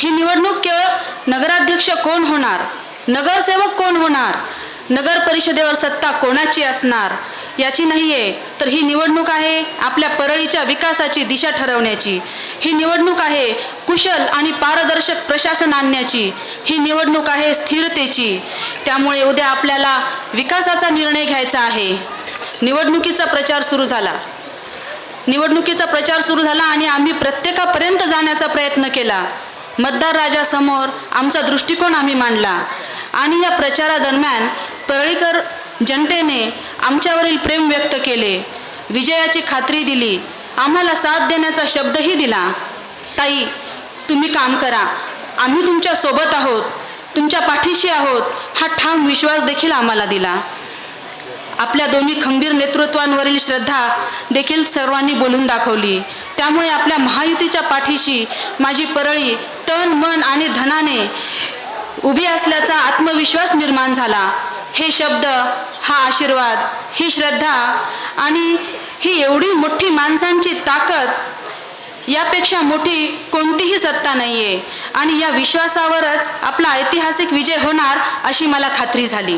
ही निवडणूक केवळ नगराध्यक्ष कोण होणार, नगरसेवक कोण होणार, नगर परिषदेवर सत्ता कोणाची असणार याची नाही आहे, तर ही निवडणूक आहे आपल्या परळीच्या विकासाची दिशा ठरवण्याची. ही निवडणूक आहे कुशल आणि पारदर्शक प्रशासन आणण्याची. ही निवडणूक आहे स्थिरतेची. त्यामुळे उद्या आपल्याला विकासाचा निर्णय घ्यायचा आहे. निवडणुकीचा प्रचार सुरू झाला आणि आम्ही प्रत्येकापर्यंत जाण्याचा प्रयत्न केला. मतदार राजासमोर आमचा दृष्टिकोन आम्ही मांडला आणि या प्रचारादरम्यान परळीकर जनतेने आमच्यावरील प्रेम व्यक्त केले, विजयाची खात्री दिली, आम्हाला साथ देण्याचा शब्दही दिला. ताई, तुम्ही काम करा, आम्ही तुमच्या सोबत आहोत, तुमच्या पाठीशी आहोत, हा ठाम विश्वास देखील आम्हाला दिला. आपल्या दोन्ही खंबीर नेतृत्वांवरील श्रद्धा देखील सर्वांनी बोलून दाखवली. त्यामुळे आपल्या महायुतीच्या पाठीशी माझी परळी तन मन आणि धनाने उभी असल्याचा आत्मविश्वास निर्माण झाला. हे शब्द, हा आशीर्वाद, ही श्रद्धा आणि ही एवढी मोठी माणसांची ताकद, यापेक्षा मोठी कोणतीही सत्ता नाही आहे आणि या विश्वासावरच आपला ऐतिहासिक विजय होणार अशी मला खात्री झाली.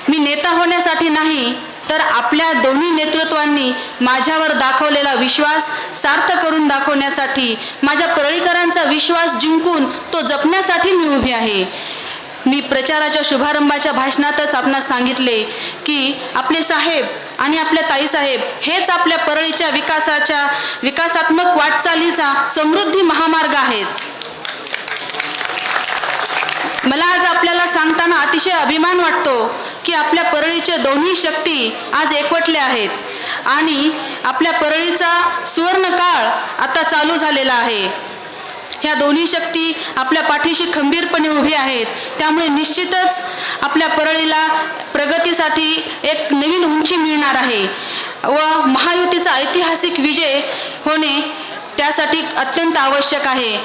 मी नेता होण्यासाठी नाही, तर आपल्या दोन्ही नेतृत्वांनी माझ्यावर दाखवलेला विश्वास सार्थ करून दाखवण्यासाठी, माझ्या परळीकरांचा विश्वास जिंकून तो जपण्यासाठी मी उभी आहे. मी प्रचाराच्या शुभारंभाच्या भाषणातच आपणास सांगितले की आपले साहेब आणि आपल्या ताईसाहेब हेच आपल्या परळीच्या विकासात्मक वाटचालीचा समृद्धी महामार्ग आहेत. मला आज आपल्याला सांगताना अतिशय अभिमान वाटतो की आपल्या परळीच्या दोन्ही शक्ती आज एकवटल्या आहेत आणि आपल्या परळीचा सुवर्णकाळ आता चालू झालेला आहे. ह्या दोन्ही शक्ती आपल्या पाठीशी खंबीरपणे उभी आहेत. त्यामुळे निश्चितच आपल्या परळीला प्रगतीसाठी एक नवीन उंची मिळणार आहे व महायुतीचा ऐतिहासिक विजय होणे त्यासाठी अत्यंत आवश्यक आहे.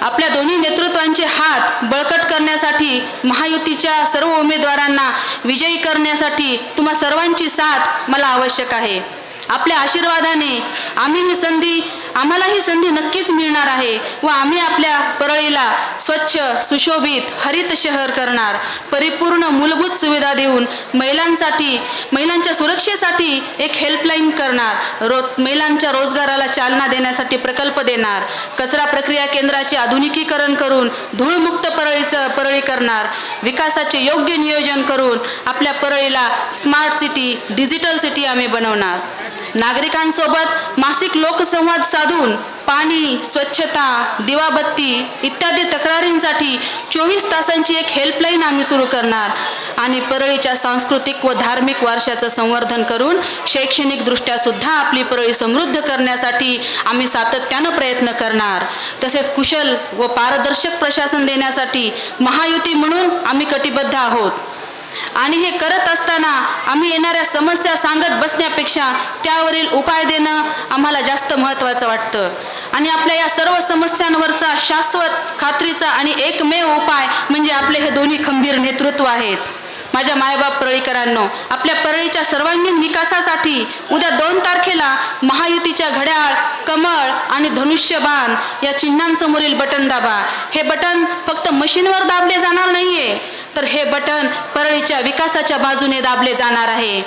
आपल्या दोन्ही नेतृत्वांचे हात बळकट करण्यासाठी, महायुतीच्या सर्व उमेदवारांना विजयी करण्यासाठी तुम्हा सर्वांची साथ मला आवश्यक आहे. आपल्या आशीर्वादाने आम्हाला ही संधी नक्कीच मिळणार आहे व आम्ही आपल्या परळीला स्वच्छ, सुशोभित, हरित शहर करणार. परिपूर्ण मूलभूत सुविधा देऊन महिलांच्या सुरक्षेसाठी एक हेल्पलाईन करणार. महिलांच्या रोजगाराला चालना देण्यासाठी प्रकल्प देणार. कचरा प्रक्रिया केंद्राचे आधुनिकीकरण करून धूळमुक्त परळी करणार. विकासाचे योग्य नियोजन करून आपल्या परळीला स्मार्ट सिटी, डिजिटल सिटी आम्ही बनवणार. नागरिकांसोबत मासिक लोकसंवाद साधून पाणी, स्वच्छता, दिवाबत्ती इत्यादी तक्रारींसाठी 24 तासांची एक हेल्पलाईन आम्ही सुरू करणार आणि परळीच्या सांस्कृतिक व धार्मिक वारशाचं संवर्धन करून शैक्षणिकदृष्ट्या सुद्धा आपली परळी समृद्ध करण्यासाठी आम्ही सातत्यानं प्रयत्न करणार. तसेच कुशल व पारदर्शक प्रशासन देण्यासाठी महायुती म्हणून आम्ही कटिबद्ध आहोत आणि हे करत असताना आम्ही येणाऱ्या समस्या सांगत बसण्यापेक्षा त्यावरील उपाय देणं आम्हाला जास्त महत्त्वाचं वाटतं आणि आपल्या या सर्व समस्यांवरचा शाश्वत, खात्रीचा आणि एकमेव उपाय म्हणजे आपले हे दोन्ही खंबीर नेतृत्व आहेत. माझ्या मायबाप परळीकरांनो, आपल्या परळीच्या सर्वांगीण विकासासाठी उद्या 2 तारखेला महायुतीच्या घड्याळ, कमळ आणि धनुष्यबाण या चिन्हांसमोरील बटन दाबा. हे बटन फक्त मशीनवर दाबले जाणार नाहीये, तर हे बटन परळीच्या विकासाच्या बाजूने दाबले जाणार आहे.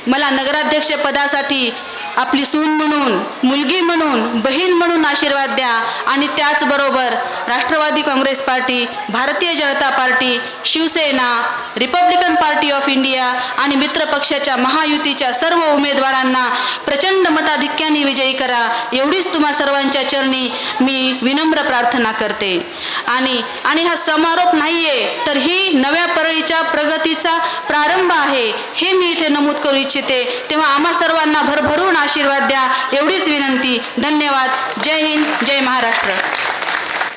मला नगराध्यक्ष पदासाठी आपली सून म्हणून, मुलगी म्हणून, बहीण म्हणून आशीर्वाद द्या आणि त्याचबरोबर Rashtrawadi Congress Party, Bharatiya Janata Party, Shiv Sena, Republican Party of India आणि मित्र पक्षाच्या महायुतीच्या सर्व उमेदवारांना प्रचंड मताधिक्याने विजयी करा, एवढीच तुम्हा सर्वांच्या चरणी मी विनम्र प्रार्थना करते. आणि हा समारोप नाहीये, तर ही नव्या परळीच्या प्रगतीचा प्रारंभ आहे हे मी इथे नमूद करू इच्छिते. तेव्हा आम्हा सर्वांना भरभरून आशीर्वाद द्या एवढीच विनंती. धन्यवाद. जय हिंद, जय महाराष्ट्र.